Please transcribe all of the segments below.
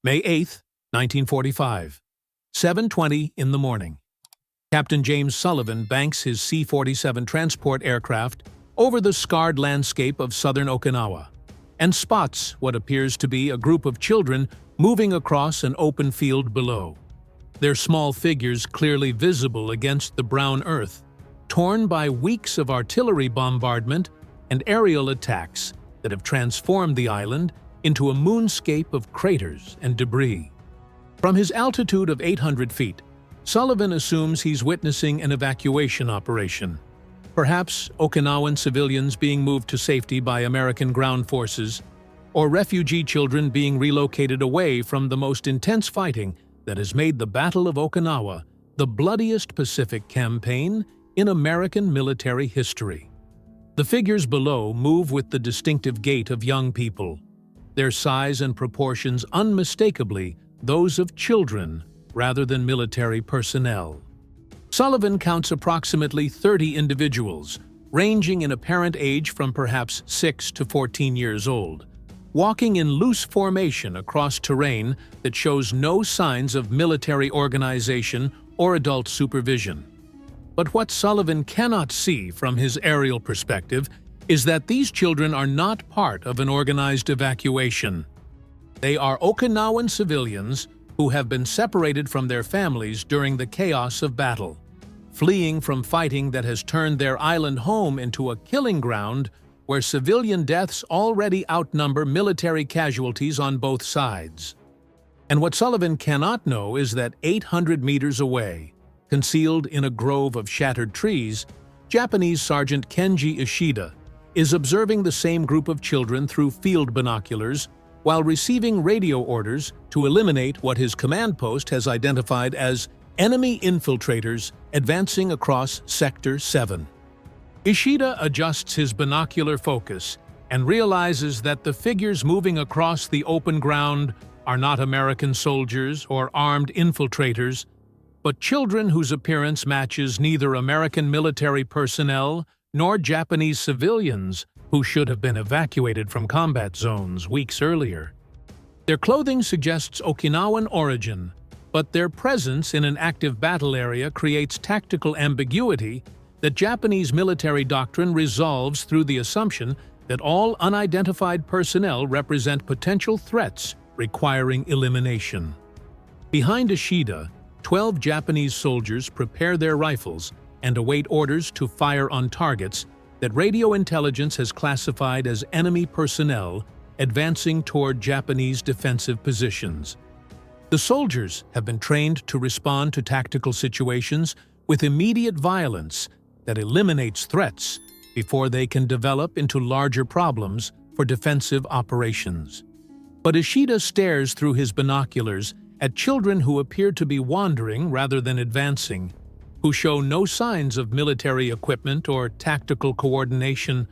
May 8, 1945, 7:20 in the morning. Captain James Sullivan banks his C-47 transport aircraft over the scarred landscape of southern Okinawa and spots what appears to be a group of children moving across an open field below. Their small figures clearly visible against the brown earth, torn by weeks of artillery bombardment and aerial attacks that have transformed the island into a moonscape of craters and debris. From his altitude of 800 feet, Sullivan assumes he's witnessing an evacuation operation. Perhaps Okinawan civilians being moved to safety by American ground forces, or refugee children being relocated away from the most intense fighting that has made the Battle of Okinawa the bloodiest Pacific campaign in American military history. The figures below move with the distinctive gait of young people, their size and proportions unmistakably those of children rather than military personnel. Sullivan counts approximately 30 individuals, ranging in apparent age from perhaps 6 to 14 years old, walking in loose formation across terrain that shows no signs of military organization or adult supervision. But what Sullivan cannot see from his aerial perspective is that these children are not part of an organized evacuation. They are Okinawan civilians who have been separated from their families during the chaos of battle, fleeing from fighting that has turned their island home into a killing ground where civilian deaths already outnumber military casualties on both sides. And what Sullivan cannot know is that 800 meters away, concealed in a grove of shattered trees, Japanese Sergeant Kenji Ishida is observing the same group of children through field binoculars while receiving radio orders to eliminate what his command post has identified as enemy infiltrators advancing across Sector 7. Ishida adjusts his binocular focus and realizes that the figures moving across the open ground are not American soldiers or armed infiltrators, but children whose appearance matches neither American military personnel nor Japanese civilians who should have been evacuated from combat zones weeks earlier. Their clothing suggests Okinawan origin, but their presence in an active battle area creates tactical ambiguity that Japanese military doctrine resolves through the assumption that all unidentified personnel represent potential threats requiring elimination. Behind Ishida, 12 Japanese soldiers prepare their rifles and await orders to fire on targets that radio intelligence has classified as enemy personnel advancing toward Japanese defensive positions. The soldiers have been trained to respond to tactical situations with immediate violence that eliminates threats before they can develop into larger problems for defensive operations. But Ishida stares through his binoculars at children who appear to be wandering rather than advancing, who show no signs of military equipment or tactical coordination,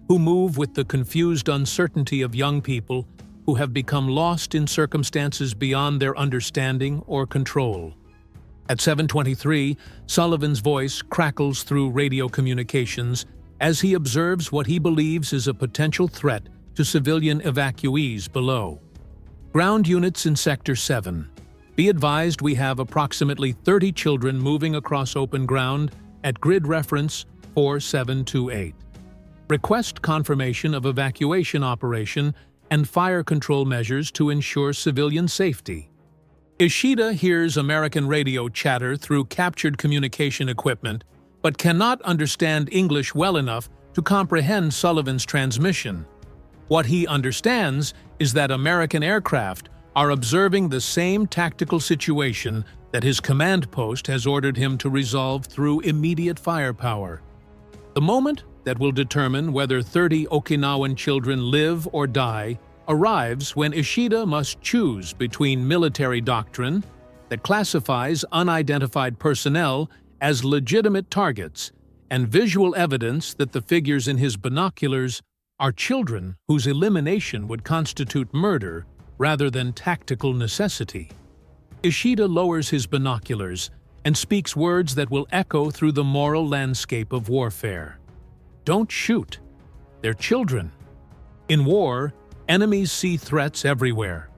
who move with the confused uncertainty of young people who have become lost in circumstances beyond their understanding or control. At 7:23, Sullivan's voice crackles through radio communications as he observes what he believes is a potential threat to civilian evacuees below. Ground units in Sector 7. Be advised we have approximately 30 children moving across open ground at grid reference 4728. Request confirmation of evacuation operation and fire control measures to ensure civilian safety. Ishida hears American radio chatter through captured communication equipment, but cannot understand English well enough to comprehend Sullivan's transmission. What he understands is that American aircraft are observing the same tactical situation that his command post has ordered him to resolve through immediate firepower. The moment that will determine whether 30 Okinawan children live or die arrives when Ishida must choose between military doctrine that classifies unidentified personnel as legitimate targets and visual evidence that the figures in his binoculars are children whose elimination would constitute murder rather than tactical necessity. Ishida lowers his binoculars and speaks words that will echo through the moral landscape of warfare. Don't shoot. They're children. In war, enemies see threats everywhere.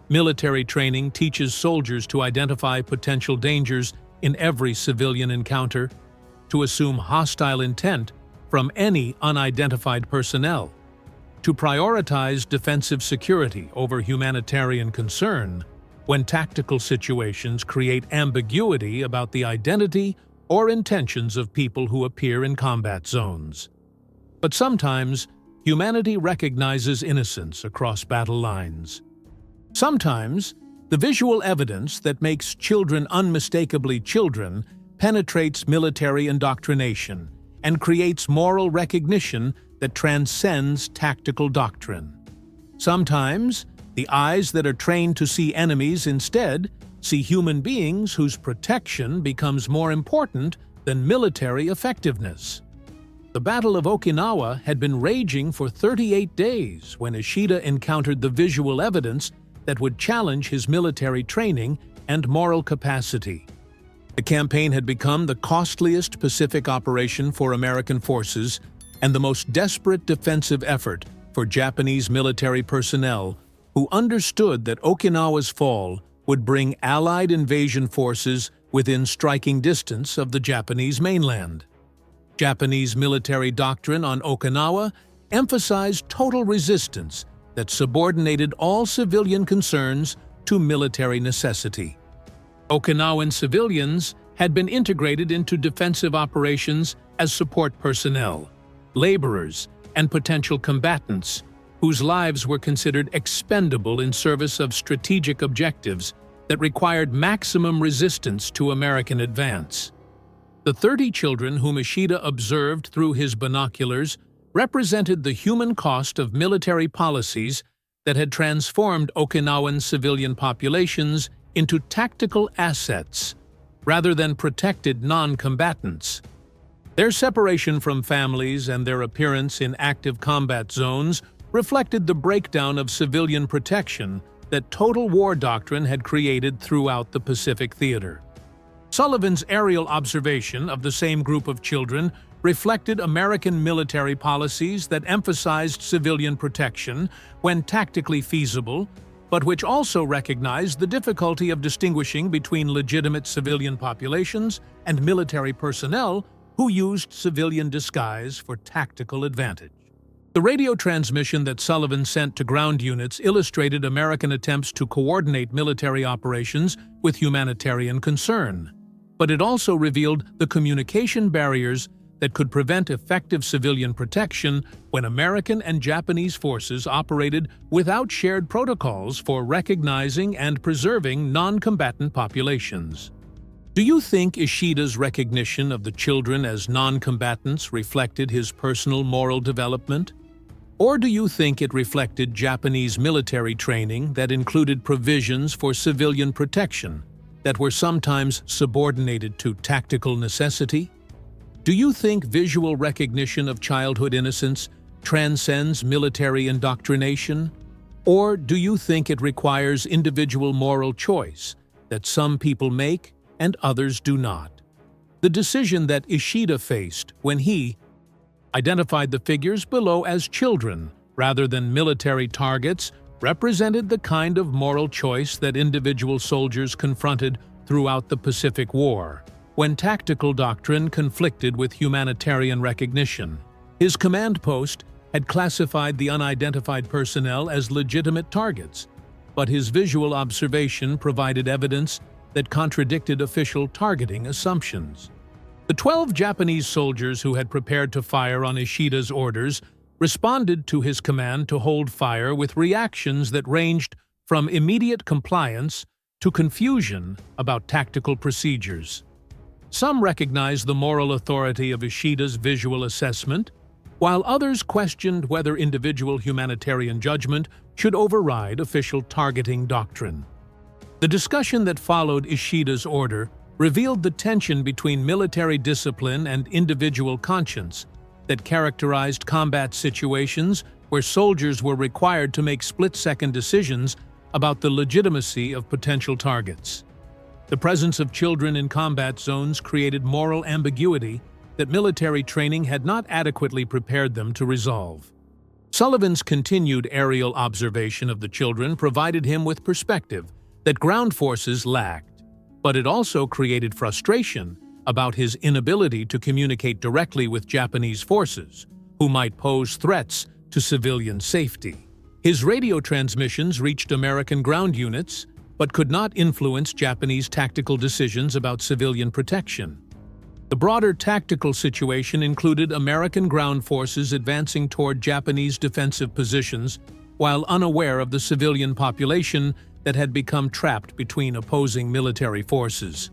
Military training teaches soldiers to identify potential dangers in every civilian encounter, to assume hostile intent from any unidentified personnel, to prioritize defensive security over humanitarian concern when tactical situations create ambiguity about the identity or intentions of people who appear in combat zones. But sometimes, humanity recognizes innocence across battle lines. Sometimes, the visual evidence that makes children unmistakably children penetrates military indoctrination and creates moral recognition that transcends tactical doctrine. Sometimes, the eyes that are trained to see enemies instead see human beings whose protection becomes more important than military effectiveness. The Battle of Okinawa had been raging for 38 days when Ishida encountered the visual evidence that would challenge his military training and moral capacity. The campaign had become the costliest Pacific operation for American forces and the most desperate defensive effort for Japanese military personnel who understood that Okinawa's fall would bring Allied invasion forces within striking distance of the Japanese mainland. Japanese military doctrine on Okinawa emphasized total resistance that subordinated all civilian concerns to military necessity. Okinawan civilians had been integrated into defensive operations as support personnel, laborers, and potential combatants, whose lives were considered expendable in service of strategic objectives that required maximum resistance to American advance. The 30 children whom Ishida observed through his binoculars represented the human cost of military policies that had transformed Okinawan civilian populations into tactical assets rather than protected non-combatants. Their separation from families and their appearance in active combat zones reflected the breakdown of civilian protection that total war doctrine had created throughout the Pacific theater. Sullivan's aerial observation of the same group of children reflected American military policies that emphasized civilian protection when tactically feasible, but which also recognized the difficulty of distinguishing between legitimate civilian populations and military personnel who used civilian disguise for tactical advantage. The radio transmission that Sullivan sent to ground units illustrated American attempts to coordinate military operations with humanitarian concern, but it also revealed the communication barriers that could prevent effective civilian protection when American and Japanese forces operated without shared protocols for recognizing and preserving non-combatant populations. Do you think Ishida's recognition of the children as non-combatants reflected his personal moral development? Or do you think it reflected Japanese military training that included provisions for civilian protection that were sometimes subordinated to tactical necessity? Do you think visual recognition of childhood innocence transcends military indoctrination? Or do you think it requires individual moral choice that some people make and others do not? The decision that Ishida faced when he identified the figures below as children rather than military targets represented the kind of moral choice that individual soldiers confronted throughout the Pacific War, when tactical doctrine conflicted with humanitarian recognition. His command post had classified the unidentified personnel as legitimate targets, but his visual observation provided evidence that contradicted official targeting assumptions. The 12 Japanese soldiers who had prepared to fire on Ishida's orders responded to his command to hold fire with reactions that ranged from immediate compliance to confusion about tactical procedures. Some recognized the moral authority of Ishida's visual assessment, while others questioned whether individual humanitarian judgment should override official targeting doctrine. The discussion that followed Ishida's order revealed the tension between military discipline and individual conscience that characterized combat situations where soldiers were required to make split-second decisions about the legitimacy of potential targets. The presence of children in combat zones created moral ambiguity that military training had not adequately prepared them to resolve. Sullivan's continued aerial observation of the children provided him with perspective that ground forces lacked, but it also created frustration about his inability to communicate directly with Japanese forces, who might pose threats to civilian safety. His radio transmissions reached American ground units, but could not influence Japanese tactical decisions about civilian protection. The broader tactical situation included American ground forces advancing toward Japanese defensive positions while unaware of the civilian population that had become trapped between opposing military forces.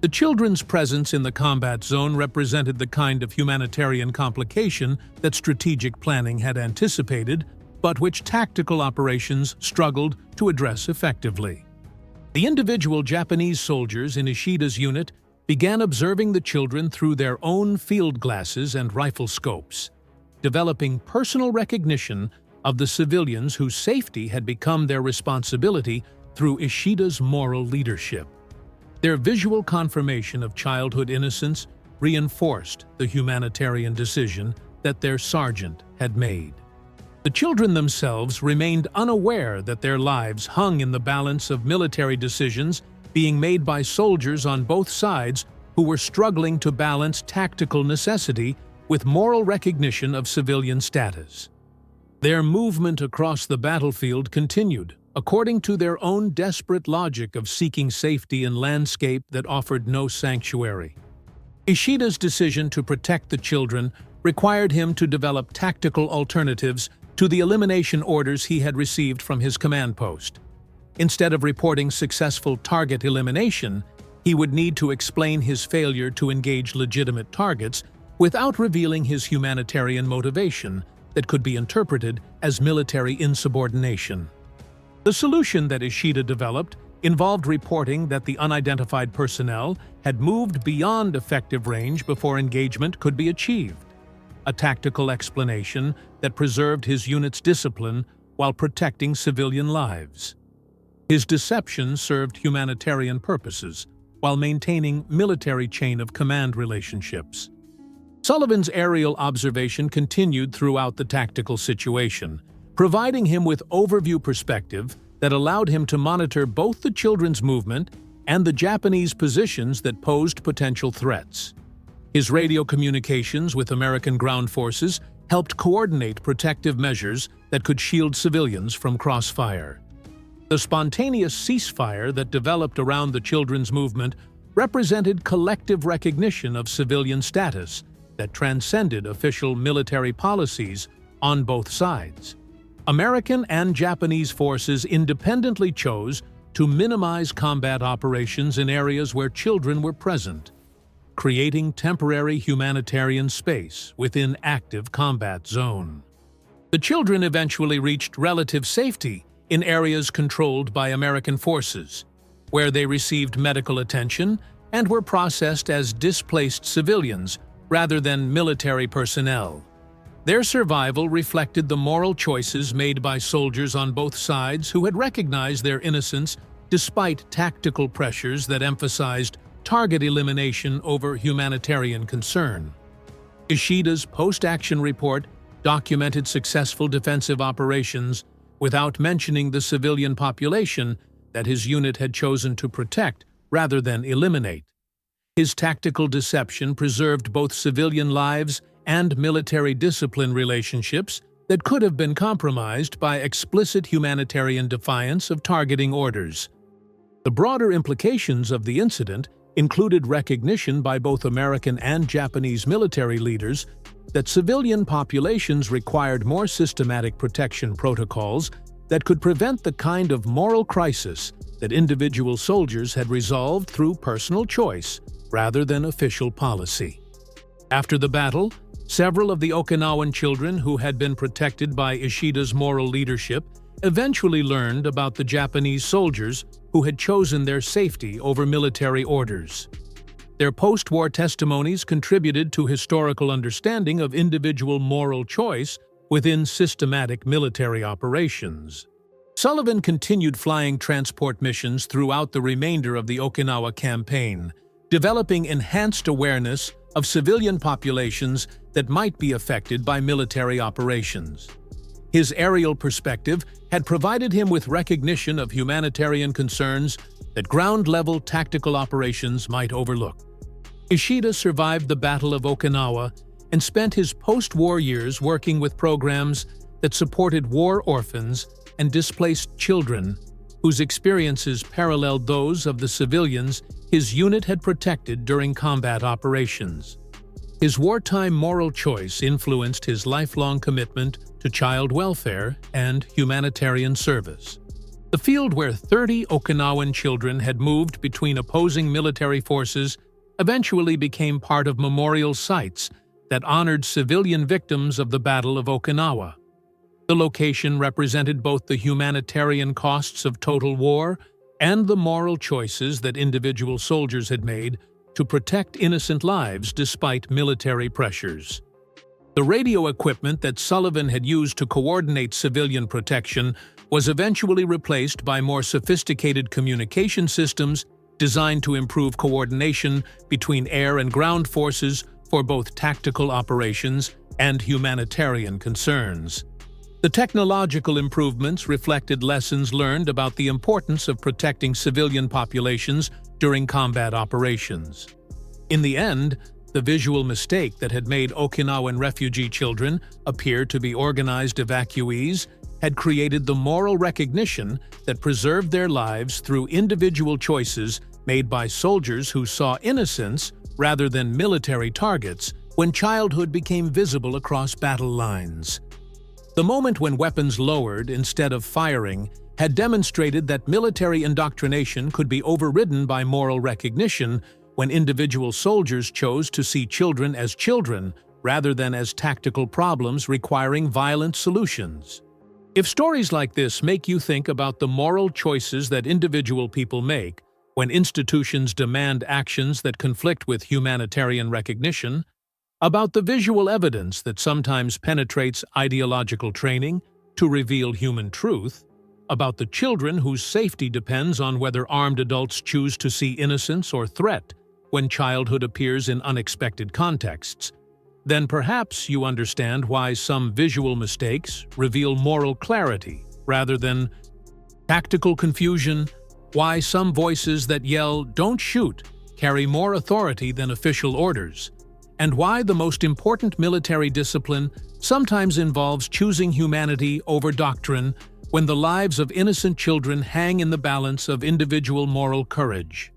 The children's presence in the combat zone represented the kind of humanitarian complication that strategic planning had anticipated, but which tactical operations struggled to address effectively. The individual Japanese soldiers in Ishida's unit began observing the children through their own field glasses and rifle scopes, developing personal recognition of the civilians whose safety had become their responsibility through Ishida's moral leadership. Their visual confirmation of childhood innocence reinforced the humanitarian decision that their sergeant had made. The children themselves remained unaware that their lives hung in the balance of military decisions being made by soldiers on both sides who were struggling to balance tactical necessity with moral recognition of civilian status. Their movement across the battlefield continued, according to their own desperate logic of seeking safety in landscape that offered no sanctuary. Ishida's decision to protect the children required him to develop tactical alternatives to the elimination orders he had received from his command post. Instead of reporting successful target elimination, he would need to explain his failure to engage legitimate targets without revealing his humanitarian motivation that could be interpreted as military insubordination. The solution that Ishida developed involved reporting that the unidentified personnel had moved beyond effective range before engagement could be achieved, a tactical explanation that preserved his unit's discipline while protecting civilian lives. His deception served humanitarian purposes while maintaining military chain of command relationships. Sullivan's aerial observation continued throughout the tactical situation, providing him with overview perspective that allowed him to monitor both the children's movement and the Japanese positions that posed potential threats. His radio communications with American ground forces helped coordinate protective measures that could shield civilians from crossfire. The spontaneous ceasefire that developed around the children's movement represented collective recognition of civilian status that transcended official military policies on both sides. American and Japanese forces independently chose to minimize combat operations in areas where children were present, creating temporary humanitarian space within active combat zone. The children eventually reached relative safety in areas controlled by American forces, where they received medical attention and were processed as displaced civilians rather than military personnel. Their survival reflected the moral choices made by soldiers on both sides who had recognized their innocence despite tactical pressures that emphasized target elimination over humanitarian concern. Ishida's post-action report documented successful defensive operations without mentioning the civilian population that his unit had chosen to protect rather than eliminate. His tactical deception preserved both civilian lives and military discipline relationships that could have been compromised by explicit humanitarian defiance of targeting orders. The broader implications of the incident included recognition by both American and Japanese military leaders that civilian populations required more systematic protection protocols that could prevent the kind of moral crisis that individual soldiers had resolved through personal choice rather than official policy. After the battle, several of the Okinawan children who had been protected by Ishida's moral leadership eventually learned about the Japanese soldiers who had chosen their safety over military orders. Their post-war testimonies contributed to historical understanding of individual moral choice within systematic military operations. Sullivan continued flying transport missions throughout the remainder of the Okinawa campaign, developing enhanced awareness of civilian populations that might be affected by military operations. His aerial perspective had provided him with recognition of humanitarian concerns that ground-level tactical operations might overlook. Ishida survived the Battle of Okinawa and spent his post-war years working with programs that supported war orphans and displaced children, whose experiences paralleled those of the civilians his unit had protected during combat operations. His wartime moral choice influenced his lifelong commitment to child welfare and humanitarian service. The field where 30 Okinawan children had moved between opposing military forces eventually became part of memorial sites that honored civilian victims of the Battle of Okinawa. The location represented both the humanitarian costs of total war and the moral choices that individual soldiers had made to protect innocent lives despite military pressures. The radio equipment that Sullivan had used to coordinate civilian protection was eventually replaced by more sophisticated communication systems designed to improve coordination between air and ground forces for both tactical operations and humanitarian concerns. The technological improvements reflected lessons learned about the importance of protecting civilian populations during combat operations. In the end, the visual mistake that had made Okinawan refugee children appear to be organized evacuees had created the moral recognition that preserved their lives through individual choices made by soldiers who saw innocence rather than military targets when childhood became visible across battle lines. The moment when weapons lowered instead of firing had demonstrated that military indoctrination could be overridden by moral recognition when individual soldiers chose to see children as children rather than as tactical problems requiring violent solutions. If stories like this make you think about the moral choices that individual people make when institutions demand actions that conflict with humanitarian recognition, about the visual evidence that sometimes penetrates ideological training to reveal human truth, about the children whose safety depends on whether armed adults choose to see innocence or threat when childhood appears in unexpected contexts, then perhaps you understand why some visual mistakes reveal moral clarity rather than tactical confusion, why some voices that yell, "Don't shoot," carry more authority than official orders, and why the most important military discipline sometimes involves choosing humanity over doctrine when the lives of innocent children hang in the balance of individual moral courage.